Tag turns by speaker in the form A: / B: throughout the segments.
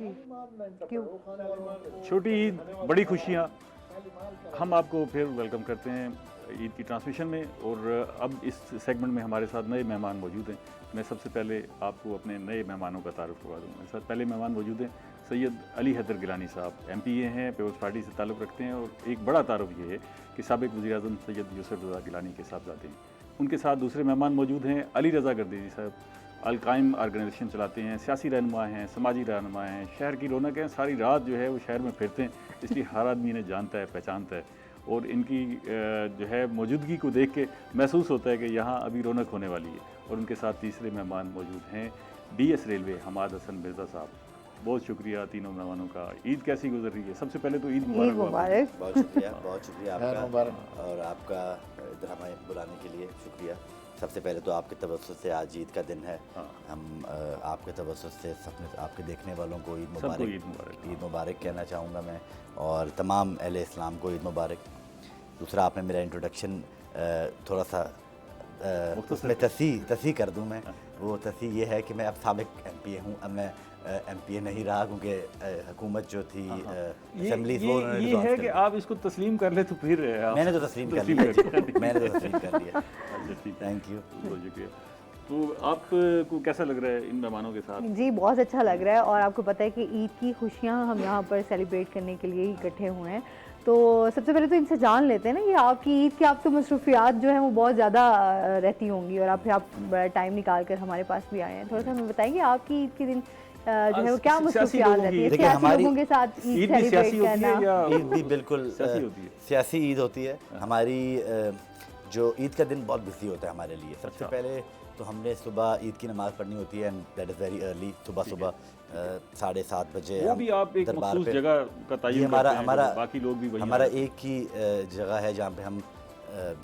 A: जी, क्यों?
B: छोटी ईद बड़ी खुशियाँ, हम आपको फिर वेलकम करते हैं ईद की ट्रांसमिशन में। और अब इस सेगमेंट में हमारे साथ नए मेहमान मौजूद हैं। मैं सबसे पहले आपको अपने नए मेहमानों का तारुफ करवा दूँ। मेरे साथ पहले मेहमान मौजूद हैं सैयद अली हैदर गिलानी साहब, MPA हैं, पीपल्स पार्टी से ताल्लुक़ रखते हैं। और एक बड़ा तारुफ ये है कि साबिक़ वज़ीर-ए-आज़म सैयद यूसुफ़ रज़ा गिलानी के साहबज़ादे हैं। उनके साथ दूसरे मेहमान मौजूद हैं अली रज़ा गर्देजी साहब, अल-कायम ऑर्गेनाइजेशन चलाते हैं, सियासी रहनुमा हैं, समाजी रहनुमा हैं, शहर की रौनक हैं। सारी रात जो है वो शहर में फिरते हैं, इसलिए हर आदमी इन्हें जानता है, पहचानता है। और इनकी जो है मौजूदगी को देख के महसूस होता है कि यहाँ अभी रौनक होने वाली है। और उनके साथ तीसरे मेहमान मौजूद हैं DS रेलवे हमाद हसन मिर्ज़ा साहब। बहुत शुक्रिया तीनों मेहमानों का। ईद कैसी गुजर रही है? सबसे पहले तो ईद मुबारक।
C: बहुत शुक्रिया आपका, और आपका इधर हमें बुलाने के लिए शुक्रिया। सबसे पहले तो आपके तवज्जुह से आज ईद का दिन है। हम आपके तवज्जुह से सबने आपके देखने वालों को ईद मुबारक कहना चाहूँगा मैं, और तमाम अहले इस्लाम को ईद मुबारक। दूसरा, आपने मेरा इंट्रोडक्शन थोड़ा सा उसमें तसी कर दूँ मैं। वो तसी ये है कि मैं अब साबिक़ MPA हूँ। अब मैं MPA नहीं रहा, क्योंकि हुकूमत जो थी असेंबली
B: ये है कि आप इसको तस्लीम कर ले तो फिर
C: मैंने तो तस्लीम कर लिया। थैंक यू,
B: बहुत शुक्रिया। तो आपको कैसा लग रहा है इन मेहमानों के साथ?
A: जी, बहुत अच्छा लग रहा है। और आपको पता है कि ईद की खुशियाँ हम यहाँ पर सेलिब्रेट करने के लिए ही इकट्ठे हुए हैं। तो सबसे पहले तो इनसे जान लेते हैं ना कि आपकी ईद की आप तो मसरूफियात जो हैं वो बहुत ज़्यादा रहती होंगी, और आप बड़ा टाइम निकाल कर हमारे पास भी आए हैं। थोड़ा सा हमें बताएंगे आपकी ईद के दिन जो है वो क्या मसरूफियात रहती है? सियासी लोगों के साथ ईद सेलिब्रेट करना।
C: ईद भी बिल्कुल सियासी ईद होती है हमारी। जो ईद का दिन बहुत बिजी होता है हमारे लिए। सबसे पहले तो हमने सुबह ईद की नमाज़ पढ़नी होती है, and that is very early. सुबह 7:30 बजे
B: वो भी आप एक मखसूस जगह का तयन करते हैं, बाकी लोग भी वही।
C: हमारा एक ही जगह है जहाँ पे हम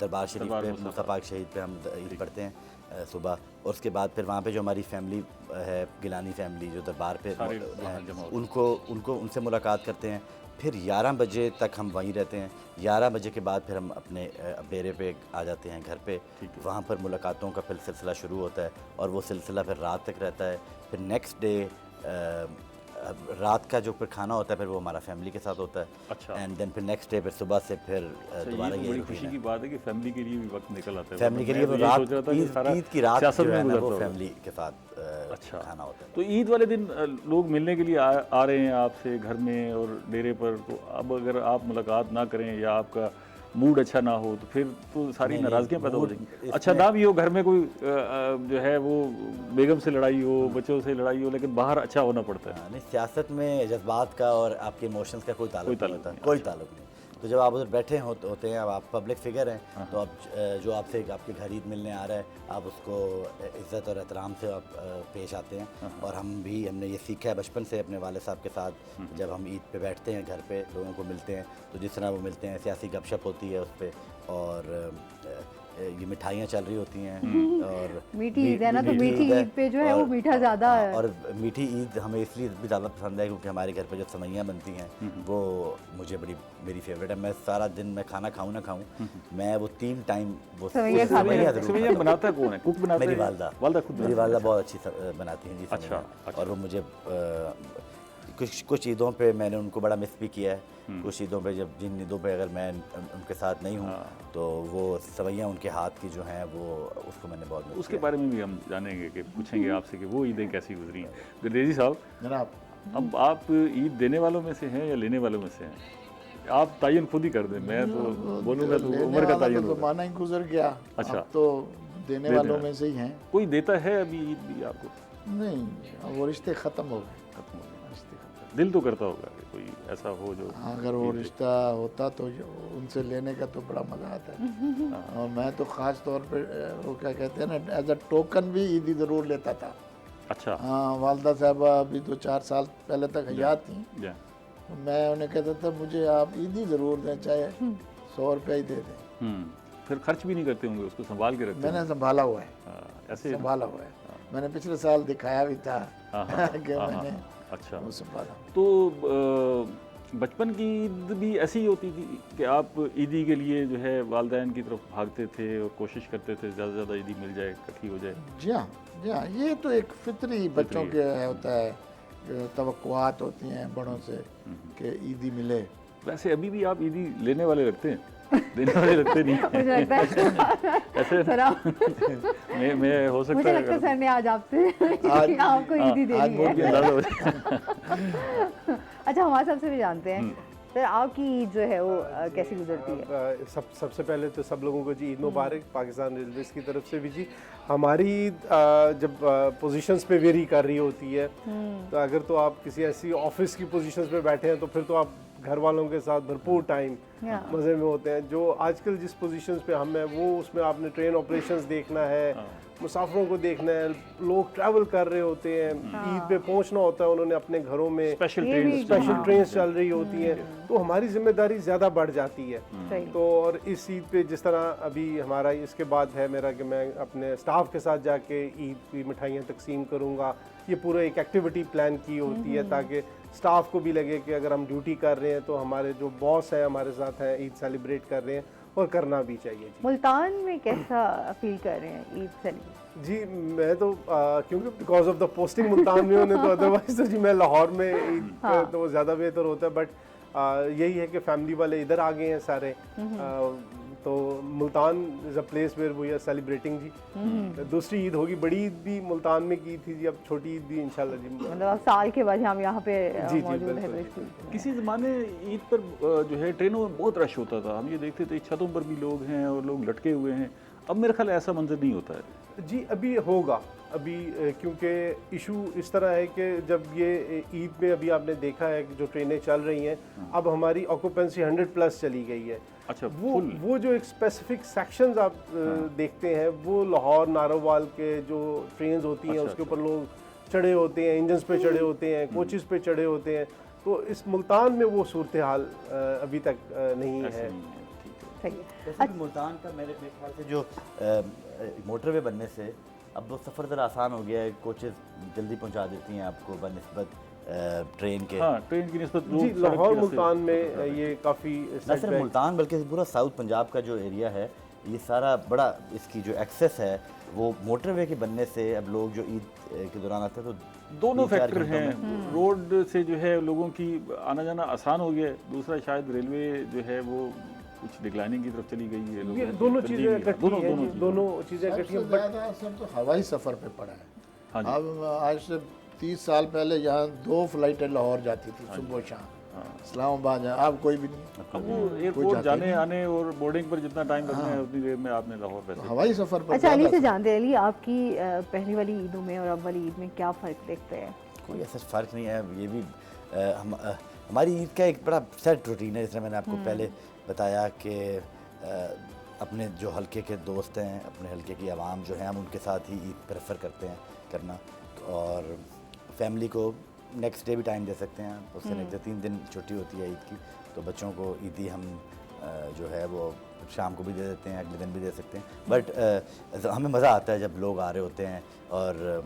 C: दरबार शरीफ पे मुस्तफ़ा पाक शहीद पे हम ईद पढ़ते हैं सुबह। और उसके बाद फिर वहाँ पे जो हमारी फैमिली है, गिलानी फैमिली जो दरबार पे उनसे मुलाकात करते हैं। फिर 11 बजे तक हम वहीं रहते हैं। 11 बजे के बाद फिर हम अपने डेरे पे आ जाते हैं, घर पे। वहाँ पर मुलाकातों का फिर सिलसिला शुरू होता है, और वो सिलसिला फिर रात तक रहता है। फिर नेक्स्ट डे रात का जो फिर खाना होता है फिर वो हमारा फैमिली के साथ होता है।
B: अच्छा।
C: एंड देन फिर नेक्स्ट डे फिर सुबह से फिर दोबारा ये
B: बड़ी खुशी की बात है कि फैमिली के लिए भी वक्त निकल आता है।
C: फैमिली के लिए वो रात ईद की रात जो है ना वो फैमिली के साथ खाना होता है।
B: तो ईद वाले दिन लोग मिलने के लिए आ रहे हैं आपसे घर में और डेरे पर। तो अब अगर आप मुलाकात ना करें या आपका मूड अच्छा ना हो तो फिर तो सारी नाराज़गियाँ पैदा हो जाएंगी। अच्छा ना भी हो, घर में कोई जो है वो बेगम से लड़ाई हो, बच्चों से लड़ाई हो, लेकिन बाहर अच्छा होना पड़ता है।
C: नहीं, सियासत में जज्बात का और आपके इमोशंस का कोई ताल्लुक नहीं। तो जब आप उधर बैठे होते हैं, अब आप पब्लिक फिगर हैं, तो अब जो आपसे आपके घर ईद मिलने आ रहा है, आप उसको इज़्ज़त और एहतराम से आप पेश आते हैं। और हमने ये सीखा है बचपन से अपने वाले साहब के साथ। जब हम ईद पे बैठते हैं, घर पे लोगों को मिलते हैं, तो जिस तरह वो मिलते हैं, सियासी गपशप होती है उस पर, और ये मिठाइयाँ चल रही होती हैं। और
A: मीठी ईद है ना, तो मीठी ईद पे जो है वो मीठा ज़्यादा है।
C: और मीठी ईद हमें इसलिए भी ज़्यादा पसंद है क्योंकि हमारे घर पे जो सेवइयाँ बनती हैं वो मुझे मेरी फेवरेट है। मैं सारा दिन मैं खाना खाऊँ ना खाऊँ, मैं वो 3 टाइम वो
B: सेवइयाँ बनाता कौन है? कुक बनाता है?
C: मेरी वालदा खुद। मेरी वालदा बहुत अच्छी बनाती हैं जी सेवइयाँ। और वो मुझे कुछ ईदों पे मैंने उनको बड़ा मिस भी किया है। कुछ ईदों पे जिन ईदों पे अगर मैं उनके साथ नहीं हूँ तो वो सेवइयाँ उनके हाथ की जो हैं वो उसको मैंने बहुत मिस किया।
B: उसके बारे में भी हम जानेंगे कि पूछेंगे आपसे कि वो ईदें कैसी गुजरी हैं। गर्देजी साहब
D: जनाब,
B: अब आप ईद देने वालों में से हैं या लेने वालों में से हैं? आप तायन खुद ही कर दें, मैं तो बोलूँगा तो उम्र का तायन होगा।
D: ज़माना ही गुजर गया।
B: अच्छा,
D: तो देने वालों में से ही हैं।
B: कोई देता है अभी ईद भी आपको?
D: नहीं, वो रिश्ते ख़त्म हो गए।
B: दिल तो करता होगा कि कोई ऐसा हो जो,
D: अगर वो रिश्ता होता तो उनसे लेने का तो बड़ा मज़ा आता है। और मैं तो ख़ास तौर पे वो क्या कहते हैं ना, एज अ टोकन भी ईदी ज़रूर लेता था।
B: अच्छा।
D: हाँ, वालदा साहबा अभी 2-4 साल पहले तक हयात थी, तो मैं उन्हें कहता था मुझे आप ईदी ज़रूर दें, चाहे 100 रुपया ही दे दें।
B: फिर खर्च भी नहीं करते होंगे, उसको संभाल के रखते?
D: मैंने संभाला हुआ है।
B: ऐसे
D: संभाला हुआ है। मैंने पिछले साल दिखाया भी था कि मैंने
B: अच्छा
D: वो संभाला।
B: तो बचपन की ईद भी ऐसी ही होती थी कि आप ईदी के लिए जो है वालिदैन की तरफ भागते थे और कोशिश करते थे ज़्यादा से ज़्यादा ईदी मिल जाए, इकट्ठी हो जाए?
D: जी हाँ, ये तो एक फितरी बच्चों के होता है तवक्कुआत होती हैं बड़ों से कि ईदी मिले।
B: वैसे अभी भी आप ईदी लेने वाले लगते हैं, देने वाले लगते नहीं हैं।
A: मुझे लगता है
B: ऐसे
A: सर
B: मैं हो सकता
A: मुझे
B: है
A: लगता है सर ने आज आपसे आपको ईदी दे
D: आज
A: दी
D: बोल
A: है।
D: के
B: अंदाजा हो जाए।
A: अच्छा, हमारे साहब से भी जानते हैं सर, आपकी ईद जो है वो कैसी गुजरती है?
E: सबसे पहले तो सब लोगों को जी ईद मुबारक पाकिस्तान रेलवेज़ की तरफ से भी जी। हमारी ईद जब पोजीशंस पे वेरी कर रही होती है, तो अगर तो आप किसी ऐसी ऑफिस की पोजीशंस पे बैठे हैं तो फिर तो आप घर वालों के साथ भरपूर टाइम मज़े में होते हैं। जो आजकल जिस पोजीशंस पे हम हैं वो उसमें आपने ट्रेन ऑपरेशंस देखना है, मुसाफिरों को देखना है, लोग ट्रैवल कर रहे होते हैं, ईद पे पहुंचना होता है उन्होंने अपने घरों में,
B: स्पेशल
A: ये भी
E: स्पेशल ट्रेन चल रही होती हैं, तो हमारी जिम्मेदारी ज़्यादा बढ़ जाती है।
A: सही।
E: तो और इस ईद पे जिस तरह अभी हमारा इसके बाद है मेरा कि मैं अपने स्टाफ के साथ जाके ईद की मिठाइयाँ तकसीम करूँगा। ये पूरा एक एक्टिविटी प्लान की होती है ताकि स्टाफ को भी लगे कि अगर हम ड्यूटी कर रहे हैं तो हमारे जो बॉस हैं हमारे साथ हैं, ईद सेलिब्रेट कर रहे हैं और करना भी चाहिए जी।
A: मुल्तान में कैसा फील कर रहे हैं ईद सेलिब्रेट?
E: जी मैं तो क्योंकि because of the posting Multan में होने, तो अदरवाइज तो जी मैं लाहौर में ईद तो वो ज़्यादा बेहतर होता है। बट यही है कि फैमिली वाले इधर आ गए हैं सारे, तो Multan is a place where we are celebrating जी। दूसरी ईद होगी, बड़ी ईद भी मुल्तान में की थी जी, अब छोटी ईद भी इंशाल्लाह जी।
A: मतलब अब साल के बाद हम यहाँ पे
E: जी,
A: मौजूद है
E: बिल्कुल,
A: तो इसकी
B: किसी ज़माने ईद पर जो है ट्रेनों में बहुत रश होता था, हम ये देखते थे छतों पर भी लोग हैं और लोग लटके हुए हैं। अब मेरे ख्याल ऐसा मंजर नहीं होता है
E: जी। अभी होगा, अभी क्योंकि इशू इस तरह है कि जब ये ईद में अभी आपने देखा है कि जो ट्रेनें चल रही हैं, अब हमारी ऑक्यूपेंसी 100+ चली गई है।
B: अच्छा,
E: वो जो एक स्पेसिफिक सेक्शंस आप देखते हैं, वो लाहौर नारोवाल के जो ट्रेन्स होती हैं उसके ऊपर लोग चढ़े होते हैं, इंजन्स पे चढ़े होते हैं, कोचेस पे चढ़े होते हैं। तो इस मुल्तान में वो सूरत हाल अभी तक नहीं है।
A: सही है।
C: वैसे भी मुल्तान का मेरे ख्याल से जो मोटरवे बनने से अब वो सफ़र ज़रा आसान हो गया है, कोचेस जल्दी पहुंचा देती हैं आपको बनस्बत ट्रेन के।
B: हाँ, ट्रेन की निस्बत
E: जी लाहौर मुल्तान में ये काफ़ी
C: न सिर्फ मुल्तान बल्कि पूरा साउथ पंजाब का जो एरिया है, ये सारा बड़ा इसकी जो एक्सेस है वो मोटरवे के बनने से अब लोग जो ईद के दौरान आते हैं तो
B: दोनों फैक्टर हैं। रोड से जो है लोगों की आना जाना आसान हो गया है, दूसरा शायद रेलवे जो है वो कुछ डिक्लाइनिंग की तरफ चली गई है।
E: ये दोनों चीज़ें इकट्ठी हैं जी, दोनों चीज़ें इकट्ठी हैं।
D: सबसे ज़्यादा असर तो हवाई सफ़र पे पड़ा है।
B: हाँ जी।
D: अब आज से 30 साल पहले यहाँ 2 फ्लाइटें लाहौर जाती थी सुबह शाम, इस्लामाबाद है, अब कोई भी नहीं।
B: अब वो एयरपोर्ट जाने आने और बोर्डिंग पर जितना टाइम लगना है उतनी देर में आपने लाहौर पैसे।
D: हवाई सफ़र पर
A: अच्छा, अली
D: ज़्यादा
A: से जानते हैं, अली आपकी पहली वाली ईदों में और अब वाली ईद में क्या फ़र्क देखते हैं?
C: कोई ऐसा फ़र्क नहीं है। ये भी हमारी ईद का एक बड़ा सेट रूटीन है, जिसमें मैंने आपको पहले बताया कि अपने जो हल्के के दोस्त हैं, अपने हल्के की आवाम जो है, हम उनके साथ ही ईद प्रेफर करते हैं करना, और फैमिली को नेक्स्ट डे भी टाइम दे सकते हैं। उससे नेक्स्ट 3 दिन छुट्टी होती है ईद की, तो बच्चों को ईदी हम जो है वो शाम को भी दे देते हैं, अगले दिन भी दे सकते हैं। बट हमें मज़ा आता है जब लोग आ रहे होते हैं और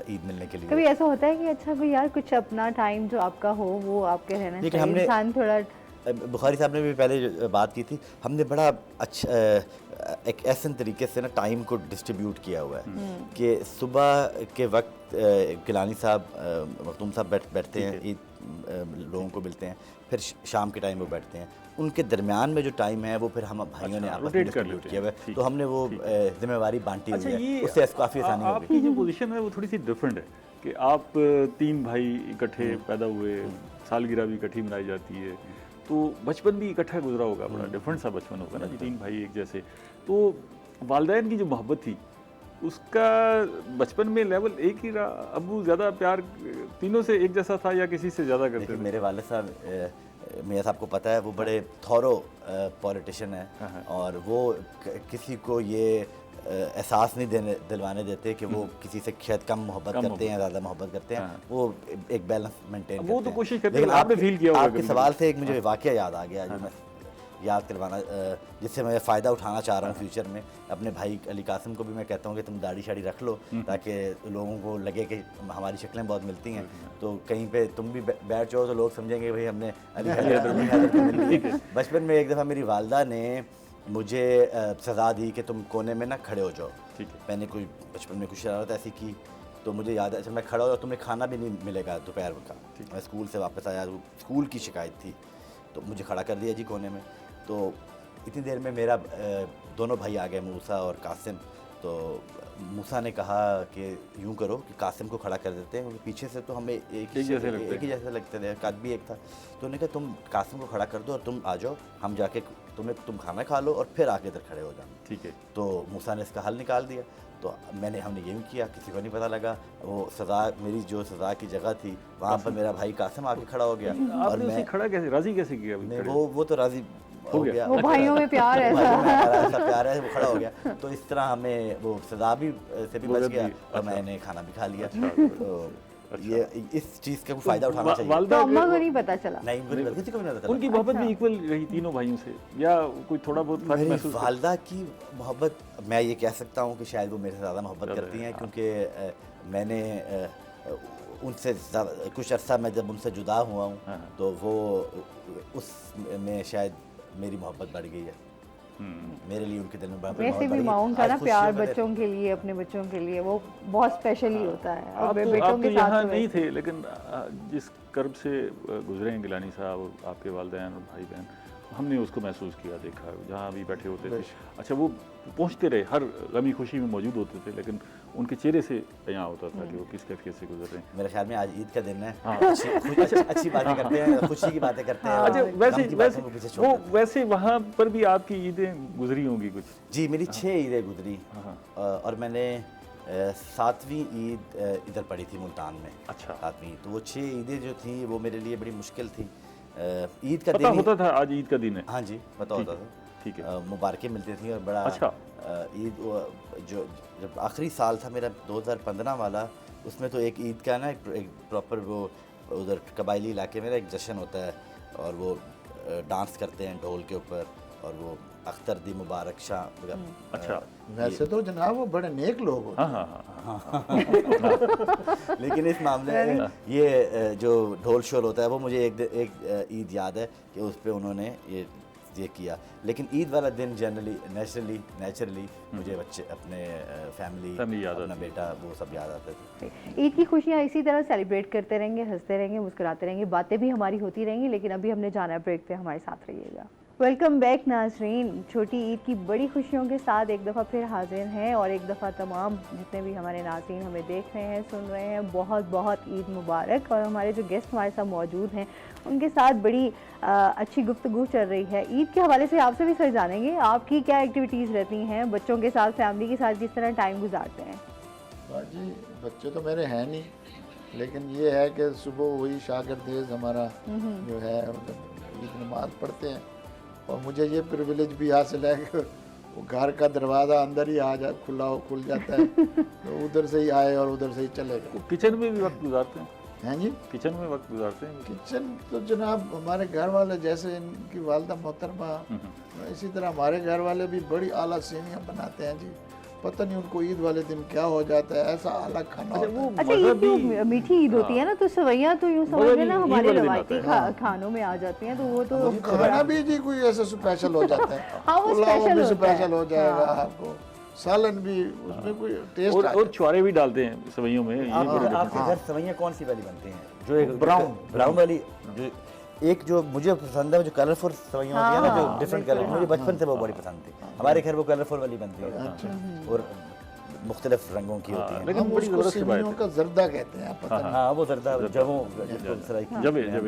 C: ईद मिलने के लिए।
A: कभी ऐसा होता है कि अच्छा भाई यार कुछ अपना टाइम जो आपका हो वो आपके रहना
C: लेकिन
A: चाहिए,
C: हमने
A: इंसान थोड़ा
C: बुखारी साहब ने भी पहले बात की थी, हमने बड़ा अच्छा एक ऐसे तरीके से ना टाइम को डिस्ट्रीब्यूट किया हुआ है कि सुबह के वक्त गिलानी साहब मखदूम साहब बैठते हैं, ईद लोगों को मिलते हैं, फिर शाम के टाइम वो बैठते हैं, उनके दरमियान में जो टाइम है वो फिर हम भाइयों ने आपस में डिस्ट्रीब्यूट किया हुआ है, तो हमने वो जिम्मेवारी बांटी हुई है, उससे काफ़ी आसानी होगी।
B: आपकी जो पोजीशन है वो थोड़ी सी डिफरेंट है कि आप 3 भाई इकट्ठे पैदा हुए, सालगिरह भी इकट्ठी मनाई जाती है, तो बचपन भी इकट्ठा गुजरा होगा, बड़ा डिफरेंट सा बचपन होगा ना, 3 भाई एक जैसे। तो वालिदैन की जो मोहब्बत थी उसका बचपन में लेवल एक ही रहा? अबू ज़्यादा प्यार तीनों से एक जैसा था या किसी से ज़्यादा करते थे?
C: मेरे वालिद साहब, मियाँ साहब को पता है, वो बड़े थॉरो पॉलिटिशियन हैं, और वो किसी को ये एहसास नहीं दिलवाने देते कि वो किसी से शायद कम मोहब्बत करते हैं, ज़्यादा मोहब्बत करते हैं। वो एक बैलेंस मेंटेन करते हैं।
B: वो तो कोशिश करते
C: हैं।
B: लेकिन आपने फील किया होगा
C: आपके सवाल से एक मुझे वाक़या याद आ गया जो मैं याद करवाना, जिससे मैं फ़ायदा उठाना चाह रहा हूँ फ्यूचर में। अपने भाई अली कासिम को भी मैं कहता हूँ कि तुम दाढ़ी शाड़ी रख लो, ताकि लोगों को लगे कि हमारी शक्लें बहुत मिलती हैं, तो कहीं पे तुम भी बैठ जाओ तो लोग समझेंगे भाई हमने अली हैदर को मिल ली। बचपन में एक दफ़ा मेरी वालदा ने मुझे सज़ा दी कि तुम कोने में ना खड़े हो जाओ।
B: ठीक है।
C: मैंने कोई बचपन में कुछ शरारत ऐसी की, तो मुझे याद है जब मैं खड़ा हुआ, तुम्हें खाना भी नहीं मिलेगा दोपहर का। मैं स्कूल से वापस आया, स्कूल की शिकायत थी, तो मुझे खड़ा कर दिया जी कोने में। तो इतनी देर में मेरा दोनों भाई आ गए, मूसा और कासिम। तो मूसा ने कहा कि यूँ करो कि कासिम को खड़ा कर देते हैं, क्योंकि पीछे से तो हमें एक ही जैसे लगते थे, कद भी एक था। तो उन्होंने कहा तुम कासिम को खड़ा कर दो और तुम आ जाओ, हम जाके तुम खाना खा लो और फिर आके इधर खड़े हो जाना।
B: ठीक है।
C: तो मूसा ने इसका हल निकाल दिया। तो हमने यूँ किया, किसी को नहीं पता लगा। वो सज़ा, मेरी जो सज़ा की जगह थी वहाँ पर मेरा भाई कासिम आके खड़ा हो गया। और
B: आपने उसे खड़ा कैसे, राज़ी कैसे किया?
C: वो तो राज़ी हो गया।
A: वो भाइयों में प्यार है,
C: ऐसा प्यार है, वो खड़ा हो गया। तो इस तरह हमें वो सज़ा भी से भी बच गया और मैंने खाना भी खा लिया। तो ये इस चीज़ का फ़ायदा उठाना चाहिए।
A: तो अम्मा को नहीं पता चला?
C: नहीं, किसी को नहीं पता।
B: उनकी मोहब्बत भी इक्वल रही तीनों भाइयों से, या कोई थोड़ा बहुत फर्क
C: मेरी
B: महसूस?
C: वालदा की मोहब्बत, मैं ये कह सकता हूँ कि शायद वो मेरे से ज़्यादा मोहब्बत करती हैं, क्योंकि मैंने उनसे कुछ अर्सा मैं जब उनसे जुदा हुआ हूँ तो वो उसमें शायद मेरी मोहब्बत बढ़ गई है। मेरे लिए उनके दिल में बड़ा
A: वैसे भी माउंट का ना प्यार बच्चों के लिए, अपने बच्चों के लिए वो बहुत स्पेशल ही होता है।
B: आप तो यहाँ नहीं थे, लेकिन जिस कर्ब से गुजरे हैं गिलानी साहब और आपके वालिदैन और भाई बहन, हमने उसको महसूस किया, देखा, जहाँ भी बैठे होते थे। अच्छा, वो पहुँचते रहे, हर गमी खुशी में मौजूद होते थे, लेकिन उनके चेहरे से यहाँ होता था कि वो किस कैफियत से गुजर रहे हैं।
C: मेरे ख्याल में आज ईद का दिन है, अच्छी बातें करते हैं, खुशी की बातें करते हैं।
B: अच्छा, वैसे वहाँ पर भी आपकी ईदें गुजरी होंगी कुछ?
C: जी, मेरी 6 ईदें गुजरी और मैंने 7वीं ईद इधर पढ़ी थी मुल्तान में।
B: अच्छा।
C: 7वीं, तो वो 6 ईदें जो थी वो मेरे लिए बड़ी मुश्किल थी। ईद का
B: पता
C: दिन
B: होता था आज ईद का दिन है?
C: हाँ जी, पता होता था।
B: ठीक है।
C: मुबारकें मिलती थी और बड़ा।
B: अच्छा।
C: ईद जो जब आखिरी साल था मेरा 2015 वाला, उसमें तो एक ईद का ना एक प्रॉपर वो उधर कबायली इलाके में एक जश्न होता है और वो डांस करते हैं ढोल के ऊपर, और वो अख्तर दी मुबारक शाह।
B: अच्छा।
D: वैसे तो जनाब वो बड़े नेक लोग होते हैं।
C: हाँ। लेकिन इस मामले में ये जो ढोल शोल होता है वो मुझे एक ईद याद है कि उस पर उन्होंने ये किया। लेकिन ईद वाला दिन जनरली नेचुरली मुझे बच्चे, अपने फैमिली याद, अपना बेटा, वो सब याद आते थे।
A: ईद की खुशियाँ इसी तरह सेलिब्रेट करते रहेंगे, हंसते रहेंगे, मुस्कुराते रहेंगे, बातें भी हमारी होती रहेंगी। लेकिन अभी हमने जाना है ब्रेक पे, हमारे साथ रहिएगा। वेलकम बैक नाज़रीन। छोटी ईद की बड़ी खुशियों के साथ एक दफ़ा फिर हाजिर हैं, और एक दफ़ा तमाम जितने भी हमारे नाज़रीन हमें देख रहे हैं, सुन रहे हैं, बहुत बहुत ईद मुबारक। और हमारे जो गेस्ट हमारे साथ मौजूद हैं उनके साथ बड़ी अच्छी गुफ्तगू चल रही है। ईद के हवाले से आपसे भी सर जानेंगे, आपकी क्या एक्टिविटीज़ रहती हैं, बच्चों के साथ, फैमिली के साथ किस तरह टाइम गुजारते हैं?
D: जी, बच्चे तो मेरे हैं नहीं, लेकिन ये है कि सुबह वही शागिर्देज हमारा जो है ईद नमाज पढ़ते हैं, और मुझे ये प्रिविलेज भी हासिल है कि वो घर का दरवाज़ा अंदर ही खुल जाता है तो उधर से ही आए और उधर से ही चले गए।
B: किचन में भी वक्त गुजारते हैं?
D: हैं जी,
B: किचन में वक्त गुजारते हैं?
D: किचन तो जनाब हमारे घर वाले, जैसे इनकी वालदा मोहतरमा, इसी तरह हमारे घर वाले भी बड़ी आला सेवियाँ बनाते हैं जी। पता नहीं उनको ईद वाले दिन क्या हो जाता है, ऐसा अलग खाना होता है।
A: अच्छा, ये तो मीठी ईद होती है ना, तो सवैयाँ तो यूँ समझ लेना हमारे रवायती खानों में आ जाती हैं, तो वो तो
D: खाना भी जी कोई ऐसा स्पेशल हो जाता है।
A: हाँ, वो
D: स्पेशल हो जाएगा आपको, सालन भी उसमें कोई टेस्ट
B: और छुआरे भी डालते हैं सवैयों में।
C: आपके घर सवैयाँ कौन सी वाली बनती हैं? जो एक ब्राउन वाली, जो एक जो मुझे पसंद है, जो कलरफुल सवैयाँ होती है ना, जो डिफरेंट कलर, मुझे बचपन से वो बड़ी पसंद थी। हमारे घर वो कलरफुल वाली बनती है और मुख्तलिफ रंगों की होती है।
B: लेकिन बड़ी ज़बरदस्त
D: सेवियों का जर्दा कहते हैं, पता नहीं।
C: हाँ, वो जर्दा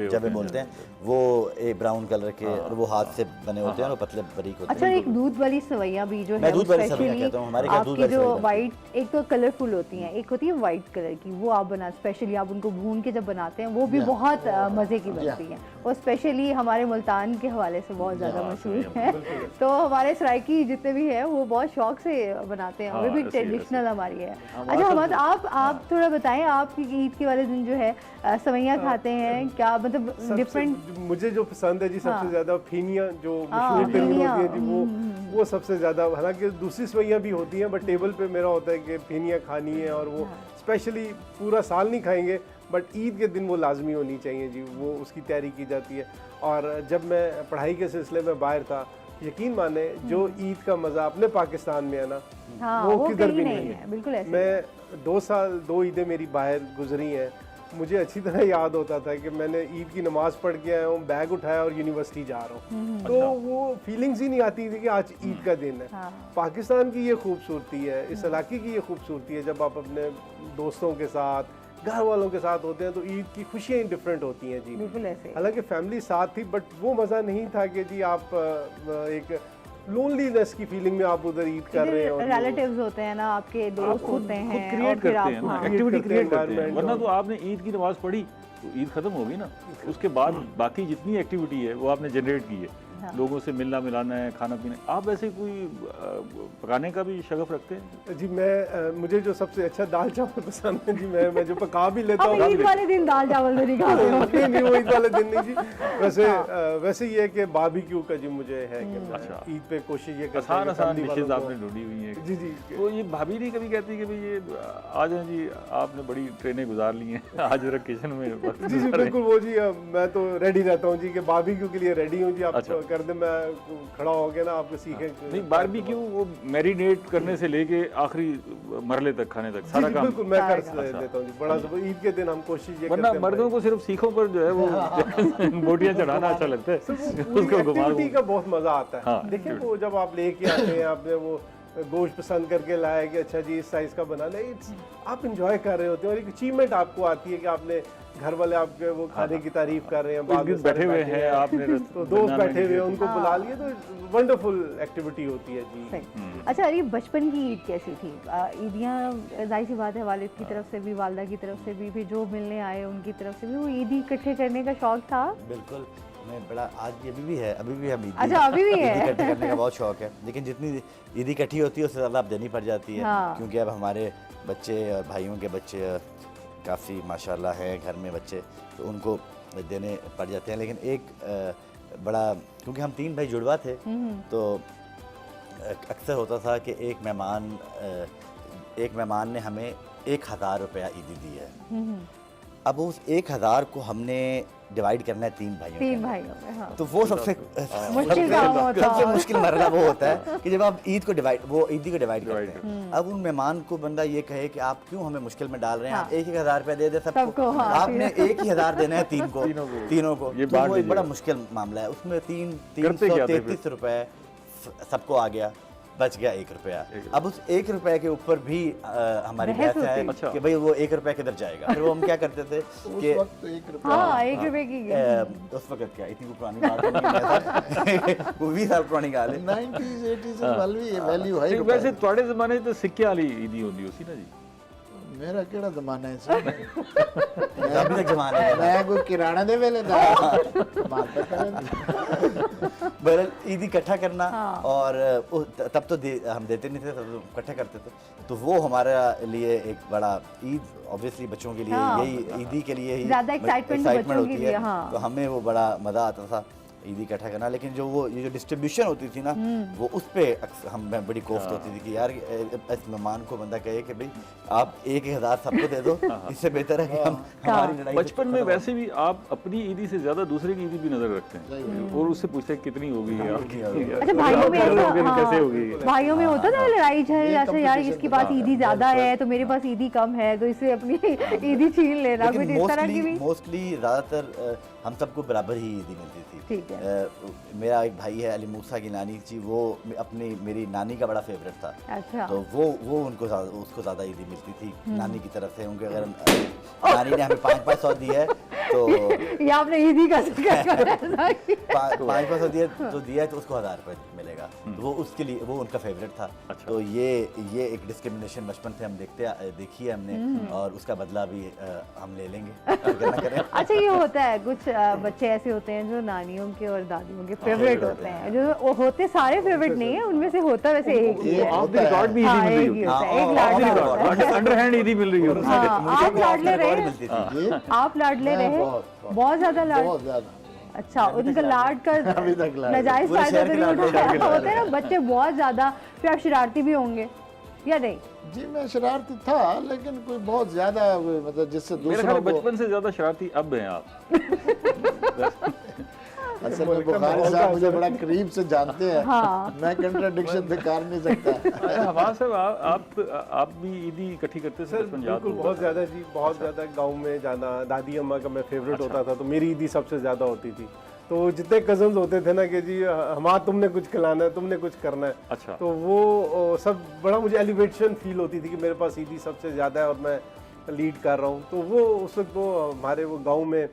C: जबे बोलते हैं, वो एक ब्राउन कलर के, और वो हाथ से बने होते हैं और पतले बारीक होते हैं।
A: अच्छा, एक दूध वाली सवैयाँ भी जो है,
C: दूध वाली सवैयाँ कहता हूँ, हमारे घर दूध वाली
A: जो वाइट, एक तो कलरफुल होती हैं, एक होती है वाइट कलर की, वो आप स्पेशली आप उनको भून के जब बनाते हैं वो भी बहुत मज़े की बनती हैं। वो स्पेशली हमारे मुल्तान के हवाले से बहुत ज़्यादा मशहूर है। तो हमारे सराइकी जितने भी हैं वो बहुत शौक से बनाते हैं, वो भी ट्रेडिशनल हमारी है। अच्छा हमद, आप थोड़ा बताएं, आपकी ईद के वाले दिन जो है सवैयाँ खाते हैं क्या, मतलब डिफरेंट?
E: मुझे जो पसंद है जी सबसे ज़्यादा फेनियाँ, जो मशहूर तरीन होती है जी, वो सबसे ज़्यादा। हालांकि दूसरी सवैयाँ भी होती हैं, बट टेबल पे मेरा होता है कि फेनियाँ खानी है, और वो स्पेशली पूरा साल नहीं खाएंगे, बट ईद के दिन वो लाजमी होनी चाहिए जी, वो उसकी तैयारी की जाती है। और जब मैं पढ़ाई के सिलसिले में बाहर था, यकीन माने जो ईद का मज़ा अपने पाकिस्तान में है ना, वो किधर भी नहीं है।
A: बिल्कुल ऐसे
E: मैं दो ईदें मेरी बाहर गुजरी हैं, मुझे अच्छी तरह याद होता था कि मैंने ईद की नमाज पढ़ के आया हूँ, बैग उठाया और यूनिवर्सिटी जा रहा हूँ, तो वो फीलिंग्स ही नहीं आती थी कि आज ईद का दिन है। पाकिस्तान की ये खूबसूरती है, इस इलाके की ये खूबसूरती है, जब आप अपने दोस्तों के साथ घर वालों के साथ होते हैं तो ईद की खुशियाँ ही डिफरेंट होती हैं जी।
A: बिल्कुल ऐसे।
E: हालांकि फैमिली साथ थी, बट वो मज़ा नहीं था कि जी आप एक लोनलीनेस की फीलिंग में आप उधर ईद कर रहे हो।
A: रिलेटिव्स होते हैं ना, आपके दोस्त होते हैं,
B: खुद क्रिएट करते हैं ना,
E: हाँ,
B: एक्टिविटी क्रिएट करते हैं।
E: environment
B: वरना तो आपने ईद की नमाज पढ़ी तो ईद खत्म होगी ना, उसके बाद बाकी जितनी एक्टिविटी है वो आपने जनरेट की है। लोगों से मिलना मिलाना है, खाना पीना। आप वैसे कोई पकाने का भी शगफ रखते हैं?
E: जी मुझे जो सबसे अच्छा दाल चावल पसंद है जी, मैं जो पका भी लेता हूँ।
A: ईद वाले दिन दाल चावल तो नहीं खाते हो?
E: नहीं वो ईद वाले दिन नहीं जी। वैसे ये है कि बारबेक्यू का जी मुझे है कि मैं ईद पे कोशिश ये करता हूं
B: आसान डिशेज आपने ढूंढी हुई हैं।
E: जी जी।
B: तो ये भाभी नहीं कभी कहती कि भाई ये आज हैं जी, आपने बड़ी ट्रेनें गुजार ली हैं, आज जरा किचन में
E: जी जी बिल्कुल वो जी, मैं तो रेडी रहता हूँ जी कि बारबेक्यू के लिए रेडी हूँ जी, आप कर दे, मैं खड़ा हो गया ना आपको सीखे।
B: नहीं बारबेक्यू वो मैरिनेट करने से लेके आखिरी मरले तक खाने तक सारा काम
E: बिल्कुल मैं कर देता हूँ जी। बड़ा ईद के दिन हम कोशिश ये
B: वरना मर्दों को सिर्फ सीखों पर जो है वो बोटियां चढ़ाना अच्छा लगता है, उसको
E: एक्टिविटी का बहुत मजा आता है।
B: हाँ,
E: देखिए वो जब आप लेके आते हैं, आपने वो गोश्त पसंद करके लाया कि अच्छा जी इस साइज का बना ले, आप इंजॉय कर रहे होते हैं और एक अचीवमेंट आपको आती है कि आपने घर वाले आपके वो खाने की तारीफ कर रहे हैं, बाद में
B: बैठे हुए हैं आपने
E: तो दोस्त बैठे हुए हैं उनको बुला लिए, तो वंडरफुल एक्टिविटी होती है जी।
A: अच्छा अरे बचपन की ईद कैसी थी? ईदियाँ जाहिर सी बात है वालिद की तरफ से भी, वालदा की तरफ से भी, फिर जो मिलने आए उनकी तरफ से भी, वो ईदी इकट्ठे करने का शौक था?
C: बिल्कुल, मैं बड़ा आज ये अभी भी है, अभी भी हम ईदी
A: अच्छा अभी भी है
C: इकट्ठे करने का बहुत शौक है, लेकिन जितनी ईदी इकट्ठी होती है उससे ज़्यादा अब देनी पड़ जाती है।
A: हाँ।
C: क्योंकि अब हमारे बच्चे और भाइयों के बच्चे काफ़ी माशाल्लाह हैं घर में बच्चे, तो उनको देने पड़ जाते हैं। लेकिन एक बड़ा, क्योंकि हम 3 भाई जुड़वा थे, तो अक्सर होता था कि एक मेहमान ने हमें 1000 रुपया ईदी दी है। अब उस 1000 को हमने डिवाइड करना है 3 भाइयों
A: में। हाँ।
C: तो वो सबसे
A: मुश्किल काम होता है।
C: सबसे मुश्किल मरला वो होता है कि जब आप ईदी को डिवाइड करते हैं। अब उन मेहमान को बंदा ये कहे कि आप क्यों हमें मुश्किल में डाल रहे हैं, आप 1000 रुपया दे दे सबको, आपने 1000 देना है तीनों को। तो वो एक बड़ा मुश्किल मामला है। उसमें 333 रुपए सबको आ गया, बच गया 1 रुपया। अब उस 1 रुपए के ऊपर भी हमारी बहस है कि भाई वो 1 रुपया किधर जाएगा। फिर वो हम क्या करते थे कि
D: उस वक्त 1 रुपया,
A: हाँ 1 रुपए की
C: उस वक्त क्या इतनी पुरानी बात नहीं है, वो 20 साल पुरानी गाल है।
D: 90s 80s वैल्यू है।
B: वैसे थोड़े जमाने तो सिक्के वाली ईदी होती उसी ना जी।
D: मेरा केड़ा जमाना है सर,
C: अभी तक जमाना है।
D: मैं कोई किराना दे वेले दा बात करें।
C: बहरहाल ईद इकट्ठा करना, और तब तो हम देते नहीं थे, तब तो इकट्ठा करते थे। तो वो हमारे लिए एक बड़ा ईद ऑब्वियसली बच्चों के लिए यही ईदी के लिए ही
A: ज़्यादा एक्साइटमेंट होती है।
C: तो हमें वो बड़ा मज़ा आता था ईद इकट्ठा करना। लेकिन जो वो ये जो डिस्ट्रीब्यूशन होती थी ना, वो उस पर हमें बड़ी कोफ्त होती थी कि यार इस मेहमान को बंदा कहे कि भाई आप 1000 सबको दे दो, इससे बेहतर है कि हम हमारी लड़ाई।
B: बचपन में वैसे भी आप अपनी ईदी से ज्यादा दूसरे की ईदी भी नजर रखते हैं और उससे पूछते हैं कितनी होगी आपकी।
A: अच्छा भाइयों में
B: कैसे होगी?
A: भाइयों में होता था लड़ाई झगड़े, अच्छा यार इसके पास ईदी ज्यादा है तो मेरे पास ईदी कम है, तो इससे अपनी ईदी छीन लेना, कुछ इस तरह की भी।
C: मोस्टली ज़्यादातर हम सबको बराबर ही ईदी मिलती थी।
A: ठीक है।
C: मेरा एक भाई है अली मूसा की नानी जी, वो मेरी नानी का बड़ा फेवरेट था।
A: अच्छा।
C: तो वो उसको ज़्यादा ईदी मिलती थी नानी की तरफ से। उनके अगर नानी ने हमें 500 दी है तो
A: ये आपने ईदी का
C: 500 दिया है तो उसको 1000 रुपये मिलेगा। तो वो उसके लिए वो उनका फेवरेट था।
B: अच्छा।
C: तो ये एक डिस्क्रिमिनेशन बचपन से हम देखी है हमने, और उसका बदला भी हम ले लेंगे।
A: अच्छा ये होता है, कुछ बच्चे ऐसे होते हैं जो नानियों के और दादियों के फेवरेट होते हैं, जो वो होते सारे फेवरेट नहीं है, उनमें से होता वैसे एक ही है।
B: ऑफ द रिकॉर्ड भी ईदी मिल रही है,
A: एक लाडला होता है।
B: अंडर हैंड ईदी मिल रही है।
A: आप लाडले रहे, आप लाडले रहे, बहुत ज्यादा लाड। अच्छा, उनका लाड का नाजायज फायदा तो नहीं उठाया होता है ना बच्चे बहुत ज्यादा, फिर आप शरारती भी होंगे या नहीं?
D: जी मैं शरारती था, लेकिन कोई बहुत ज्यादा मतलब जिससे दूसरों को।
B: बचपन से ज्यादा शरारती अब हैं आप।
D: असल में बुखारी साहब मुझे बड़ा करीब से जानते हैं,
A: हाँ।
D: मैं कंट्राडिक्शन दिखा नहीं सकता।
B: हमारा साहब आप भी ईदी इकट्ठी करते थे
E: सर
B: बचपन याद
E: बिल्कुल,
B: होगा?
E: बहुत ज़्यादा जी, बहुत ज़्यादा। गांव में जाना दादी अम्मा का मैं फेवरेट होता था, तो मेरी ईदी सबसे ज़्यादा होती थी। तो जितने कजन्स होते थे ना कि जी हमारा तुमने कुछ खिलाना है, तुमने कुछ करना है,
B: अच्छा।
E: तो वो सब बड़ा मुझे एलिवेशन फील होती थी कि मेरे पास ईदी सबसे ज़्यादा है और मैं लीड कर रहा हूँ। तो वो उस वक्त वो हमारे वो गाँव में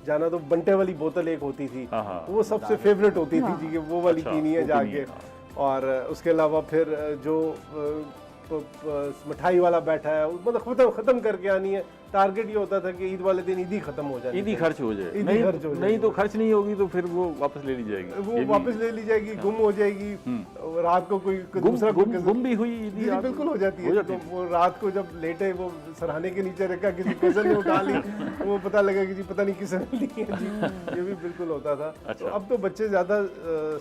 E: जाना, तो बंटे वाली बोतल एक होती थी,
B: हाँ।
E: वो सबसे फेवरेट होती थी जी, कि वो वाली
B: अच्छा,
E: पीनी है
B: वो पीनी
E: जाके।
B: है, हाँ।
E: और उसके अलावा फिर जो मिठाई वाला बैठा है, मतलब खत्म करके आनी है। टारगेट ये होता था कि ईद वाले दिन ईदी खत्म हो जाए,
B: ईदी खर्च हो जाए।
E: ईदी खर्च हो जाए।
B: नहीं तो खर्च नहीं होगी तो फिर वो वापस ले ली जाएगी।
E: वो वापस ले ली जाएगी, गुम हो जाएगी। और रात को कोई दूसरा
B: गुम भी हुई ईदी?
E: जी बिल्कुल हो जाती है। तो वो रात को जब लेटे, वो सरहाने के नीचे रखा, किसी कजन ने उठा ली, वो पता लगा कि जी पता नहीं किसने ली है जी, ये भी बिल्कुल होता था।
B: अच्छा।
E: तो अब तो बच्चे ज्यादा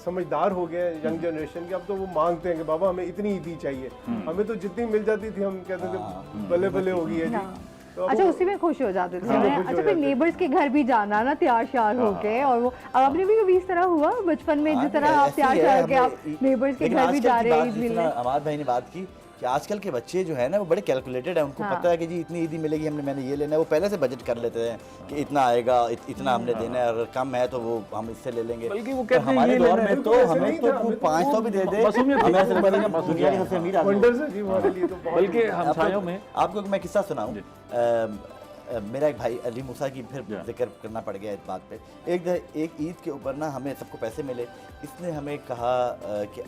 E: समझदार हो गए हैं, यंग जनरेशन के। अब तो वो मांगते हैं कि बाबा हमें इतनी ईदी चाहिए। हमें तो जितनी मिल जाती थी हम कहते थे बल्ले बल्ले हो गई है जी। तो
A: अच्छा, उसी में खुश हो जाते थे।
E: हाँ, खुश हो
A: अच्छा, फिर
E: जाते थे।
A: नेबर्स के घर भी जाना ना तैयार श्यार होके, और वो आपने भी कभी इस तरह हुआ बचपन में जिस तरह आप तैयार श्यार होके आप नेबर्स के घर भी जा रहे हैं ईद मिलने?
C: अमाद भाई ने बात की कि आजकल के बच्चे जो है ना वो बड़े कैलकुलेटेड है, उनको पता है कि जी इतनी ईदी मिलेगी, मैंने ये लेना है। वो पहले से बजट कर लेते हैं कि इतना आएगा, इतना हमने देना है, अगर कम है तो वो हम इससे ले लेंगे।
B: बल्कि वो कहते हैं
C: हमारे
B: ये
C: दौर
B: लेना है,
C: में तो हमें तो 500 भी दे दे,
B: मासूमियत थी।
C: हमें ऐसा लगता था कि दुनिया के सबसे अमीर आदमी।
E: वंडर्स है जी हमारे लिए तो बहुत।
B: बल्कि हमसायों में
C: आपको मैं किस्सा सुनाऊं। मेरा एक भाई अली मूसा की फिर जिक्र करना पड़ गया इस बात पे। एक ईद के ऊपर ना हमें सबको पैसे मिले। इसने हमें कहा कि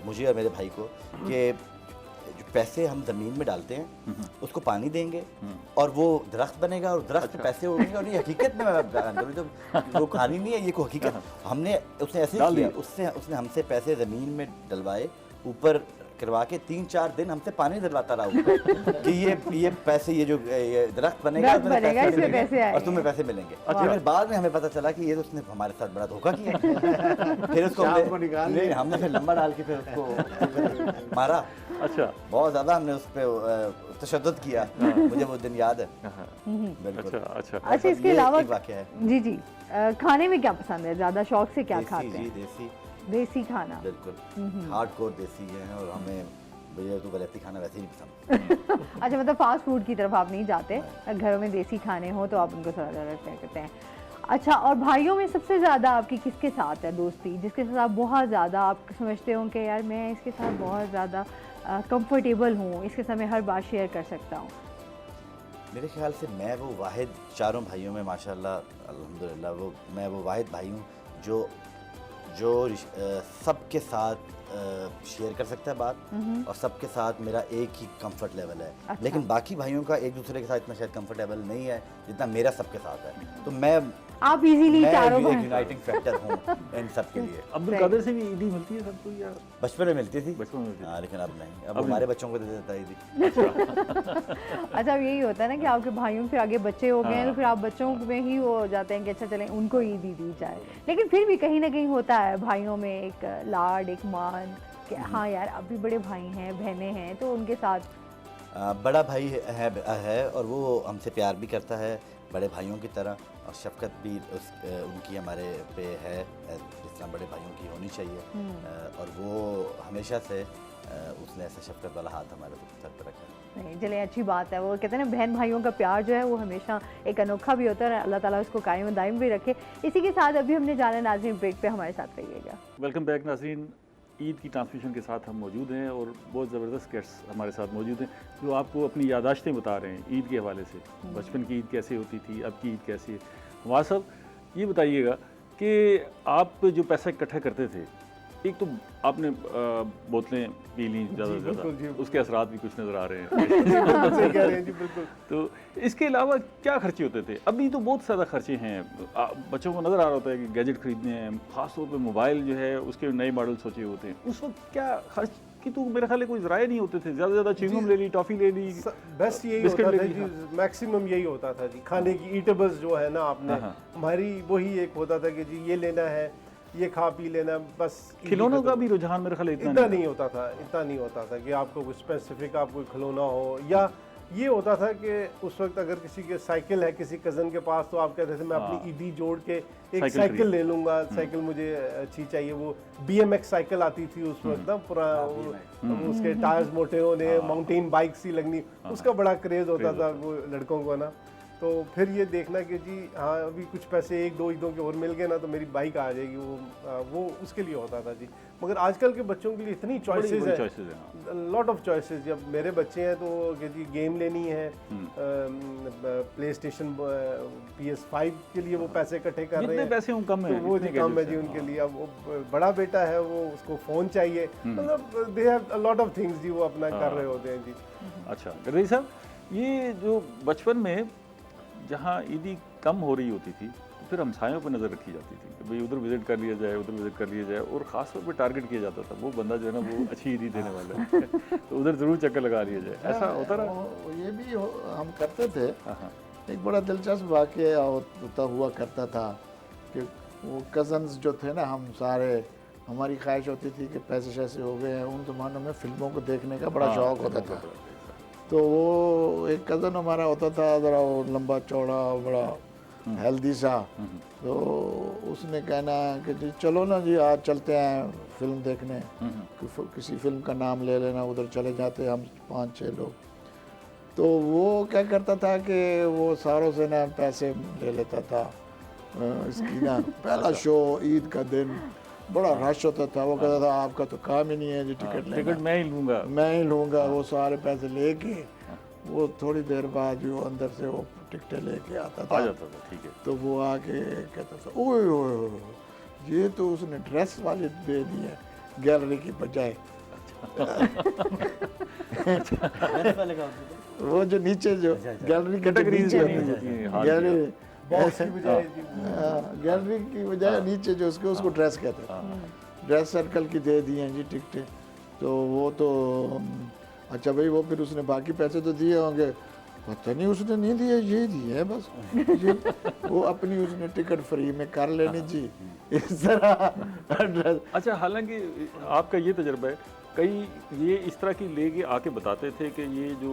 C: मुझे और मेरे भाई को कि जो पैसे हम ज़मीन में डालते हैं उसको पानी देंगे और वो दरख्त बनेगा और दरख्त पे पैसे उगेंगे। और ये हकीकत में मैं बयान करूँ तो वो कहानी नहीं है, ये को हकीकत हमने उसने ऐसे किया। उसने हमसे पैसे ज़मीन में डलवाए, ऊपर करवा के 3-4 दिन हमसे पानी दिलवाता रहा ऊपर कि ये पैसे, ये जो ये दरख्त बनेगा
A: इसमें पैसे आएंगे
C: और तुम्हें पैसे मिलेंगे। फिर बाद में हमें पता चला कि ये तो उसने हमारे साथ बड़ा धोखा किया। फिर उसको हमने फिर लंबा डाल के फिर उसको मारा।
B: अच्छा,
C: बहुत ज़्यादा हमने उस पर तशद्दुद किया। मुझे वो दिन याद है बिल्कुल।
A: अच्छा, इसके अलावा जी जी खाने में क्या पसंद है, ज़्यादा शौक से क्या खाते हैं? देसी खाना
C: बिल्कुल हार्डकोर देसी है। और हमें भैया तो गलती खाना वैसे ही पसंद।
A: अच्छा, मतलब फास्ट फूड की तरफ आप नहीं जाते, घरों में देसी खाने हो तो आप उनको थोड़ा ज़्यादा तय करते हैं। अच्छा, और भाइयों में सबसे ज़्यादा आपकी किसके साथ है दोस्ती, जिसके साथ आप बहुत ज़्यादा आप समझते हो कि यार मैं इसके साथ बहुत ज़्यादा कंफर्टेबल हूँ, इसके साथ मैं हर बात शेयर कर सकता हूँ?
C: मेरे ख्याल से मैं वो वाहिद, चारों भाइयों में माशाल्लाह अल्हम्दुलिल्लाह मैं वो वाहिद भाई हूँ जो सबके साथ शेयर कर सकता है बात, और सबके साथ मेरा एक ही कंफर्ट लेवल है।
A: अच्छा।
C: लेकिन बाकी भाइयों का एक दूसरे के साथ इतना शायद कंफर्टेबल नहीं है जितना मेरा सबके साथ है। तो मैं
A: आप इजीली चारों
C: एक यूनाइटिंग फैक्टर हूँ इन सब के लिए।
B: अब्दुल कादिर से भी ईदी मिलती है सबको या
C: बचपन में मिलती थी?
B: बचपन में मिलती थी।
C: हाँ, लेकिन अब नहीं, अब हमारे बच्चों को दे देता है ईदी।
A: अच्छा, यही होता है ना कि आपके भाइयों फिर आगे बच्चे हो गए हैं तो फिर आप बच्चों में ही वो हो जाते हैं कि अच्छा चलें उनको ईदी दी जाए। लेकिन फिर भी कहीं ना कहीं होता है भाइयों में एक लाड, एक मान कि हाँ यार अब भी बड़े भाई हैं, बहनें हैं, तो उनके साथ
C: बड़ा भाई है और वो हमसे प्यार भी करता है बड़े भाइयों की तरह, और शफकत भी उनकी हमारे पे है जिस तरह बड़े भाइयों की होनी चाहिए। और वो हमेशा से उसने ऐसा शफकत वाला हाथ हमारे सर पर रखा है।
A: नहीं, चले अच्छी बात है। वो कहते हैं ना बहन भाइयों का प्यार जो है वो हमेशा एक अनोखा भी होता है, अल्लाह ताला उसको कायम दायम भी रखे। इसी के साथ अभी हमने जाना नाज़रीन ब्रेक पे, हमारे साथ रहिएगा।
B: वेलकम बैक नाज़रीन। ईद की ट्रांसमिशन के साथ हम मौजूद हैं और बहुत ज़बरदस्त गेस्ट्स हमारे साथ मौजूद हैं जो आपको अपनी यादाश्तें बता रहे हैं ईद के हवाले से। बचपन की ईद कैसे होती थी, अब की ईद कैसी है। हमारा साहब, ये बताइएगा कि आप जो पैसा इकट्ठा करते थे, एक तो आपने बोतलें पी ली ज़्यादा से ज़्यादा, उसके असरात भी कुछ नज़र आ रहे हैं। तो इसके अलावा क्या खर्चे होते थे? अभी तो बहुत ज़्यादा खर्चे हैं, बच्चों को नज़र आ रहा होता है कि गैजेट खरीदने हैं, ख़ासतौर पे मोबाइल जो है उसके नए मॉडल सोचे होते हैं। उस वक्त क्या खर्च की तो मेरे ख्याल कोई ज़राए नहीं होते थे, ज़्यादा से ज़्यादा च्युइंगम ले ली, टॉफ़ी ले ली,
E: बेस्ट यही होता था जी, मैक्सिमम यही होता था जी। खाने की ईटेबल्स जो है ना, आपने हमारी वही एक होता था कि जी ये लेना है, ये खा पी लेना, बस।
B: खिलौनों का भी रुझान मेरे ख्याल
E: इतना नहीं होता था कि आपको कुछ स्पेसिफिक आप कोई खिलौना हो, या ये होता था कि उस वक्त अगर किसी के साइकिल है किसी कज़न के पास तो आप कहते थे मैं अपनी ईदी जोड़ के एक साइकिल ले लूँगा, साइकिल मुझे अच्छी चाहिए। वो BMX साइकिल आती थी उस वक्त ना, पूरा उसके टायर्स मोटे होने, माउंटेन बाइक सी लगनी, उसका बड़ा क्रेज़ होता था वो लड़कों को ना। तो फिर ये देखना कि जी हाँ अभी कुछ पैसे एक दो ईदों के और मिल गए ना तो मेरी बाइक आ जाएगी, वो उसके लिए होता था जी। मगर आजकल के बच्चों के लिए इतनी चॉइसेस है, लॉट ऑफ चॉइसेस। जब मेरे बच्चे हैं तो कि जी गेम लेनी है, प्ले स्टेशन PS5 के लिए वो पैसे इकट्ठे कर रहे हैं,
B: पैसे कम है,
E: तो वो जी कम है जी उनके लिए। अब वो बड़ा बेटा है वो उसको फ़ोन चाहिए, मतलब they have a lot of things जी वो अपना कर रहे होते हैं जी।
B: अच्छा रईस साहब, ये जो बचपन में जहाँ ईदी कम हो रही होती थी तो फिर हमसायों पर नज़र रखी जाती थी कि भाई उधर विज़िट कर लिया जाए, उधर विज़िट कर लिया जाए, और ख़ास तौर पे टारगेट किया जाता था वो बंदा जो है ना वो अच्छी ईदी देने वाला है तो उधर ज़रूर चक्कर लगा लिया जाए, ऐसा होता रहा?
D: ये भी हम करते थे। एक बड़ा दिलचस्प वाक़या होता हुआ करता था कि वो कज़न्स जो थे ना, हम सारे, हमारी ख्वाहिश होती थी कि पैसे शैसे हो गए हैं, उन ज़मानों में फ़िल्मों को देखने का बड़ा शौक़ होता था। तो वो एक कज़न हमारा होता था ज़रा वो लंबा चौड़ा बड़ा हेल्दी सा, तो उसने कहना कि जी चलो ना जी आज चलते हैं फिल्म देखने, किसी फिल्म का नाम ले लेना, उधर चले जाते हम 5-6 लोग। तो वो क्या करता था कि वो सारों से ना पैसे ले लेता था इसकी ना पहला शो ईद का दिन बड़ा रश होता था, वो कहता था आपका तो काम ही नहीं है जी टिकट लेना,
B: टिकट मैं ही लूँगा,
D: वो सारे पैसे लेके वो थोड़ी देर बाद वो अंदर से वो टिकटें लेके आता था,
B: ठीक है।
D: तो वो आके कहता था ओए ओए ये तो उसने ड्रेस वाले दे दिए गैलरी की बजाय। वो जो नीचे जो गैलरी गैलरी गैलरी की बजाय नीचे जो उसको ड्रेस कहते थे, ड्रेस सर्कल की दे दिए हैं जी टिकटें। तो वो तो अच्छा भाई वो फिर उसने बाकी पैसे तो दिए होंगे, पता नहीं उसने नहीं दिए, ये दिए है बस ये वो अपनी उसने टिकट फ्री में कर लेनी जी इस तरह।
B: अच्छा, हालांकि आपका ये तजर्बा है, कई ये इस तरह की लेके आके बताते थे कि ये जो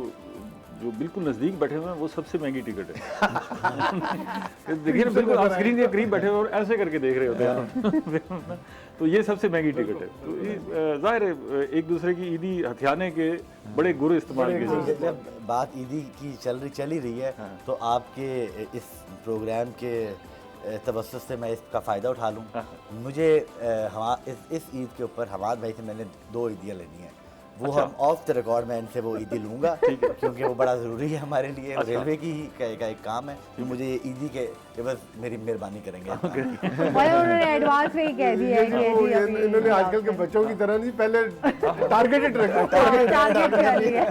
B: बिल्कुल नज़दीक बैठे हुए हैं वो सबसे महंगी टिकट है देखिए ना, बिल्कुल आप स्क्रीन के करीब बैठे हुए और ऐसे करके देख रहे होते हैं तो ये सबसे महंगी टिकट है। तो जाहिर है एक दूसरे की ईदी हथियाने के बड़े गुरु इस्तेमाल के।
C: जब बात ईदी की चल ही रही है तो आपके इस प्रोग्राम के तवज्जुह से मैं इसका फ़ायदा उठा लूँ। मुझे इस ईद के ऊपर हमाद भाई से मैंने 2 ईदियाँ लेनी हैं, वो हम ऑफ द रिकॉर्ड मैं इनसे वो ईदी लूँगा क्योंकि वो बड़ा ज़रूरी है हमारे लिए। रेलवे की ही का एक काम है जो मुझे ईदी के बस मेरी मेहरबानी करेंगे।
A: उन्होंने एडवांस में ही कह दिया है
E: इन्होंने आजकल के बच्चों की तरह नहीं, पहले टारगेटेड रखा,
A: टारगेट कर लिया।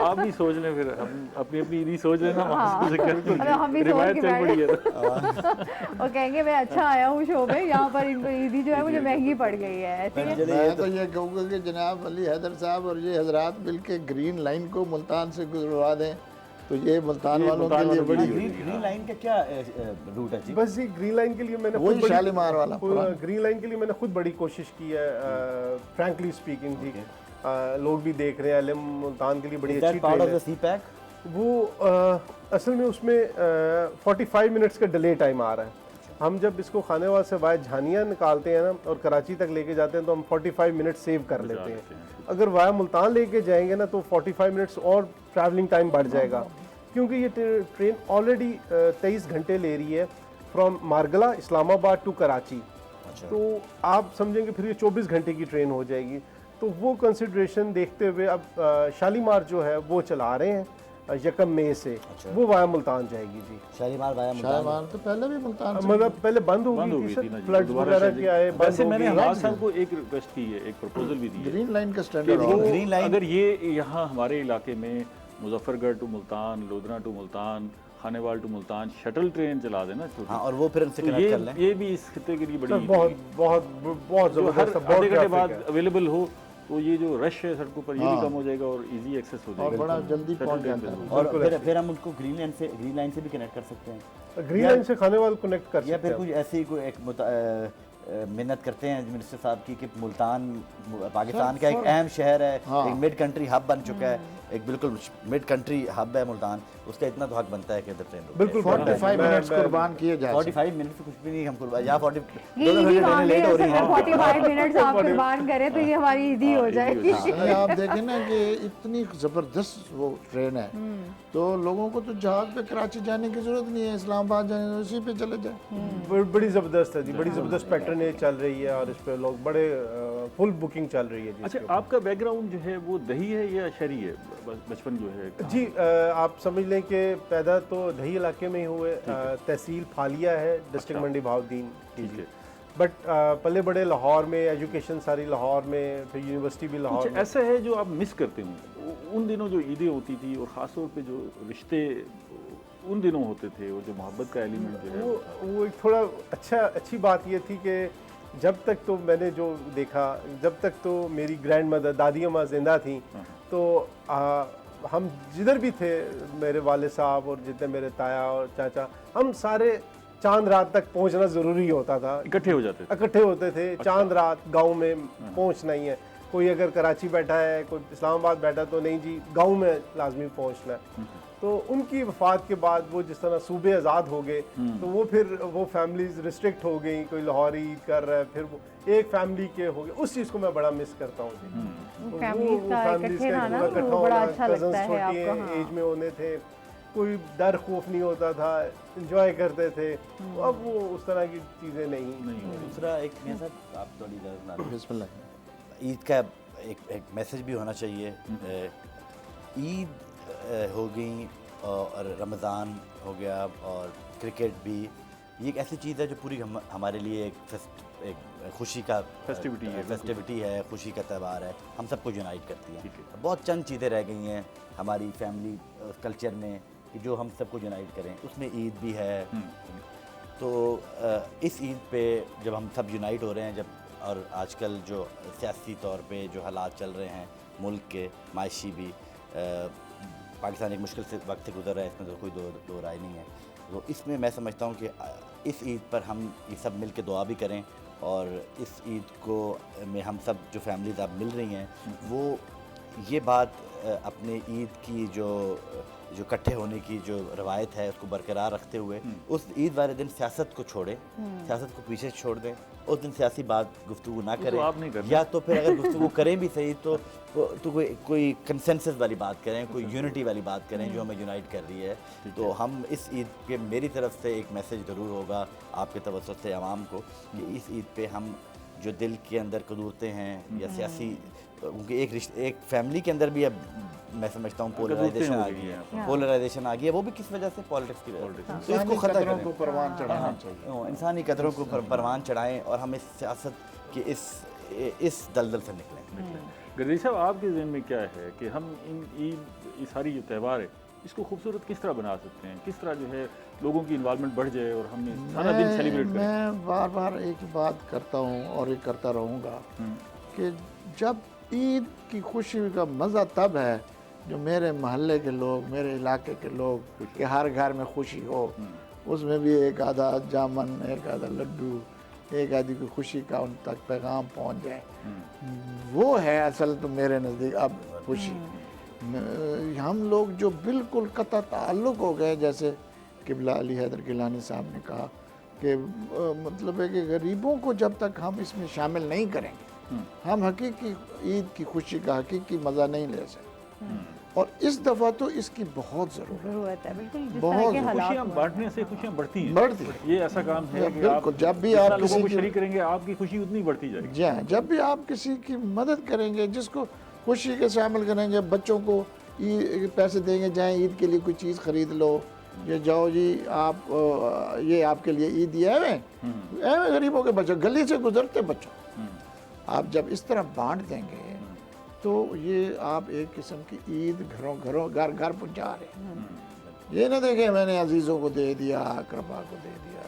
B: आप भी सोच लें, फिर हम अपनी अपनी ईदी सोच लेना,
A: हम भी सोच के बैठे और कहेंगे मैं अच्छा आया हूँ शो में, यहाँ पर इनको ईदी जो है मुझे महंगी पड़ गई है।
D: मैं तो ये कहूँगा कि जनाब अली हैदर साहब और ये हजरात मिलके ग्रीन लाइन को मुल्तान से गुजरवा दें तो ये मुल्तान वालों के लिए बड़ी।
C: ग्रीन लाइन का क्या रूट है जी?
E: बस जी ग्रीन लाइन के लिए मैंने
D: वही शालीमार वाला
E: ग्रीन लाइन के लिए मैंने खुद बड़ी कोशिश की है, फ्रैंकली स्पीकिंग जी। लोग भी देख रहे हैं, LM मुल्तान के लिए बड़ी अच्छी ट्रेन है। वो असल में उसमें 45 मिनट्स का डिले टाइम आ रहा है। हम जब इसको खानेवाल से वाया झानिया निकालते हैं ना और कराची तक लेके जाते हैं तो हम 45 मिनट सेव कर लेते हैं। अगर वाया मुल्तान लेके जाएंगे ना तो 45 मिनट्स और ट्रैवलिंग टाइम बढ़ जाएगा, क्योंकि ये ट्रेन ऑलरेडी 23 घंटे ले रही है फ्रॉम मारगला इस्लामाबाद टू कराची। तो आप समझेंगे फिर ये 24 घंटे की ट्रेन हो जाएगी। तो वो कंसिडरेशन देखते हुए अब शालीमार जो है वो चला रहे हैं 1 मई से। वो वाया मुल्तान जाएगी जी।
C: शालीमार वाया
D: शालीमार तो पहले भी मुल्तान
E: मतलब पहले बंद हो गई थी, फ्लड्स वगैरह के आए,
B: वैसे मैंने हमाद साहब को एक रिक्वेस्ट की है, एक प्रपोजल भी दी है,
D: ग्रीन लाइन का स्टैंडर्ड
C: ग्रीन लाइन
B: अगर ये यहाँ हमारे इलाके में Muzaffargarh to Multan, Lodhna to Multan, Khanewal to Multan shuttle train चला देना छोटी,
C: हाँ, और वो फिर उनसे कनेक्ट कर लें।
B: ये भी इस खिते के लिए बड़ी
E: बहुत बहुत बहुत जबरदस्त,
B: आधे घंटे बाद अवेलेबल हो तो ये जो रश है सड़कों पर ये भी कम हो जाएगा और इजी एक्सेस हो जाएगा
D: और बड़ा जल्दी पहुंच जाता है।
C: और फिर हम उनको ग्रीन लाइन से भी कनेक्ट कर सकते हैं।
E: ग्रीन लाइन से खानेवाल कनेक्ट कर सकते हैं,
C: या फिर कुछ ऐसी कोई एक मिन्नत करते हैं मिनिस्टर साहब की कि मुल्तान पाकिस्तान का एक अहम शहर है, एक मिड कंट्री हब बन चुका है, एक बिल्कुल मिड कंट्री हब है मुल्तान, उसका इतना तो हक बनता है कि इधर ट्रेन रुके।
E: बिल्कुल
D: 45 मिनट्स कुर्बान किए जाए।
C: 45 मिनट से कुछ भी नहीं हम कुर्बान, या 40
A: ये
C: दोनों
A: ईदी
C: घंटे
A: मांग
C: लेट
A: रहे
C: हो
A: हैं
C: रही
A: अगर
C: है।
A: 45 मिनट्स आप कुर्बान करें तो ये हमारी ईदी हो जाएगी।
D: नहीं, आप देखें ना कि इतनी ज़बरदस्त वो ट्रेन है, तो लोगों को तो जहाज़ पे कराची जाने की ज़रूरत नहीं है, इस्लामाबाद जाने तो उसी पे चले जाए।
E: बड़ी ज़बरदस्त है जी, बड़ी ज़बरदस्त पैटर्न ये चल रही है और इस पे लोग बड़े फुल बुकिंग चल रही है जी।
B: अच्छा, आपका बैकग्राउंड जो है वो दही है या शहरी है? बचपन जो है
E: जी आप समझ लें कि पैदा तो दही इलाके में ही हुए, तहसील फालिया है, डिस्ट्रिक्ट मंडी बहाउद्दीन।
B: ठीक है।
E: बट पले बड़े लाहौर में, एजुकेशन सारी लाहौर में, फिर यूनिवर्सिटी भी लाहौर
B: कुछ
E: में।
B: ऐसा है जो आप मिस करते हो उन दिनों जो ईदें होती थी, और ख़ास तौर पे जो रिश्ते उन दिनों होते थे, वो जो मोहब्बत का एलिमेंट जो है
E: वो एक थोड़ा अच्छी बात ये थी कि जब तक तो मैंने जो देखा, जब तक तो मेरी ग्रैंड मदर दादी अम्मा जिंदा थी, तो हम जिधर भी थे, मेरे वाले साहब और जितने मेरे ताया और चाचा, हम सारे चांद रात तक पहुंचना ज़रूरी होता था।
B: इकट्ठे हो जाते थे।
E: इकट्ठे होते थे। चांद रात गांव में पहुंचना ही है। कोई अगर कराची बैठा है, कोई इस्लामाबाद बैठा, तो नहीं जी गांव में लाजमी पहुंचना है। तो उनकी वफात के बाद वो जिस तरह सूबे आज़ाद हो गए, तो वो फिर वो फैमिलीज रिस्ट्रिक्ट हो गई, कोई लाहौर ईद कर रहा है, फिर वो एक फैमिली के हो गए। उस चीज़ को मैं बड़ा मिस करता हूँ जी।
A: वो फैमिलीज का इकट्ठे रहना वो बड़ा अच्छा लगता है आपको। हाँ।
E: एज में होने थे, कोई डर खौफ नहीं होता था, एंजॉय करते थे। अब वो उस तरह की चीज़ें नहीं।
C: दूसरा एक मियां साहब, आप थोड़ी इजाज़त ना दें।
D: बिस्मिल्लाह।
C: ईद का एक मैसेज भी होना चाहिए। ईद हो गई और रमज़ान हो गया और क्रिकेट भी, ये एक ऐसी चीज़ है जो पूरी हमारे लिए एक खुशी का फेस्टिविटी है, खुशी का त्यौहार है, हम सबको यूनाइट करती है। बहुत चंद चीज़ें रह गई हैं हमारी फैमिली कल्चर में कि जो हम सबको यूनाइट करें, उसमें ईद भी है। तो इस ईद पे जब हम सब यूनाइट हो रहे हैं, जब और आजकल जो सियासी तौर पे जो हालात चल रहे हैं मुल्क के, मायशी भी, पाकिस्तान एक मुश्किल से वक्त से गुजर रहा है, इसमें तो कोई दो राय नहीं है। तो इसमें मैं समझता हूँ कि इस ईद पर हम ये सब मिल के दुआ भी करें, और इस ईद को में हम सब जो फैमिलीज अब मिल रही हैं, वो ये बात अपने ईद की जो इकट्ठे होने की जो रवायत है उसको बरकरार रखते हुए उस ईद वाले दिन सियासत को छोड़ें, सियासत को पीछे छोड़ दें, उस दिन सियासी बात गुफ्तगू ना करें, या तो फिर अगर गुफ्तगू करें भी सही तो कोई कंसेंसस वाली बात करें, कोई यूनिटी वाली बात करें जो हमें यूनाइट कर रही है। तो हम इस ईद पे मेरी तरफ से एक मैसेज ज़रूर होगा आपके तवज्जुह से आवाम को कि इस ईद पे हम जो दिल के अंदर कदूरते हैं या सियासी, क्योंकि एक फैमिली के अंदर भी अब मैं समझता हूँ पोलराइजेशन आ गई है, वो भी किस वजह से पॉलिटिक्स की वजह से। तो इसको खत्म करें,
D: को परवान चढ़ाना चाहिए,
C: इंसानी कदरों को परवान चढ़ाएं और हम इस सियासत के इस दलदल से निकलें।
B: गर्दी साहब, आपके ज़हन में क्या है कि हम इन ईद, ये सारी जो त्यौहार है, इसको खूबसूरत किस तरह बना सकते हैं? किस तरह जो है लोगों की इन्वॉल्वमेंट बढ़ जाए और हम सारा दिन सेलिब्रेट करें?
D: मैं बार बार एक बात करता हूँ और ये करता रहूँगा कि जब ईद की खुशी का मज़ा तब है जो मेरे मोहल्ले के लोग, मेरे इलाके के लोग, कि हर घर में खुशी हो, उसमें भी एक आधा जामन, एक आधा लड्डू, एक आधी की खुशी का उन तक पैगाम पहुंच जाए, वो है असल तो मेरे नज़दीक अब खुशी। हम लोग जो बिल्कुल कता ताल्लुक़ हो गए, जैसे किबला अली हैदर गिलानी साहब ने कहा कि मतलब है कि गरीबों को जब तक हम इसमें शामिल नहीं करेंगे, हम हकीकी ईद की खुशी का हकीकी मज़ा नहीं ले सकते। और इस दफ़ा तो इसकी बहुत ज़रूरत
A: है। बिल्कुल,
D: बहुत
B: खुशियाँ बांटने से खुशियाँ बढ़ती हैं। ये ऐसा काम है कि
D: बिल्कुल, जब भी आप किसी
B: को शरीक करेंगे आपकी खुशी उतनी बढ़ती जाएगी।
D: जी हाँ, जब भी आप किसी की मदद करेंगे, जिसको खुशी के शामिल करेंगे, बच्चों को पैसे देंगे, जाएँ ईद के लिए कोई चीज़ ख़रीद लो, ये जाओ जी आप ये आपके लिए ईद है गरीबों के बच्चों, गली से गुजरते बच्चों, आप जब इस तरह बांट देंगे तो ये आप एक किस्म की ईद घर घर पहुँचा रहे हैं। ये ना देखें मैंने अजीज़ों को दे दिया, अकरबा को दे दिया,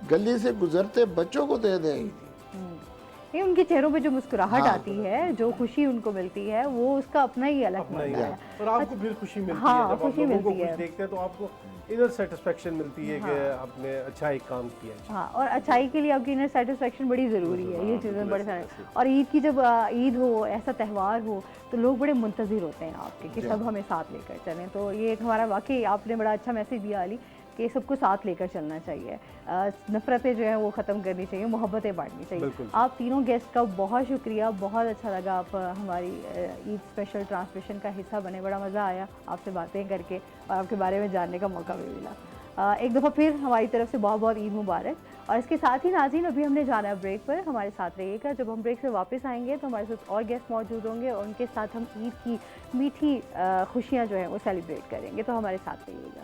D: गली से गुजरते बच्चों को दे दी।
A: ये उनके चेहरों पे जो मुस्कुराहट
D: हाँ,
A: आती है, जो खुशी उनको मिलती है, वो उसका अपना ही अलग
E: अपना ही
A: मजा
E: है।
A: है।
E: और आपको फिर खुशी मिलती
A: हाँ,
E: है जब आप
A: खुशी
E: लोगों को
A: मिलती
E: खुश
A: है।
E: देखते हैं तो आपको इनर सेटिस्फेक्शन मिलती है कि आपने अच्छा एक काम किया है।
A: हाँ, और अच्छाई के लिए आपकी इनर सेटिस्फेक्शन बड़ी ज़रूरी है, ये चीज़ें बड़े सारे। और ईद की जब ईद हो, ऐसा त्यौहार हो, तो लोग बड़े मुंतज़िर होते हैं आपके कि सब हमें साथ लेकर चलें। तो ये एक हमारा वाकई आपने बड़ा अच्छा मैसेज दिया अली कि सबको साथ लेकर चलना चाहिए, नफ़रतें जो हैं वो ख़त्म करनी चाहिए, मोहब्बतें बांटनी चाहिए।
E: बिल्कुल।
A: आप तीनों गेस्ट का बहुत शुक्रिया, बहुत अच्छा लगा आप हमारी ईद स्पेशल ट्रांसमिशन का हिस्सा बने, बड़ा मज़ा आया आपसे बातें करके और आपके बारे में जानने का मौका भी मिला। एक दफ़ा फिर हमारी तरफ से बहुत बहुत ईद मुबारक। और इसके साथ ही नाज़रीन, अभी हमने जाना है ब्रेक पर, हमारे साथ रहिएगा। जब हम ब्रेक से वापस आएंगे तो हमारे साथ और गेस्ट मौजूद होंगे और उनके साथ हम ईद की मीठी खुशियाँ जो हैं वो सेलिब्रेट करेंगे, तो हमारे साथ रहिएगा।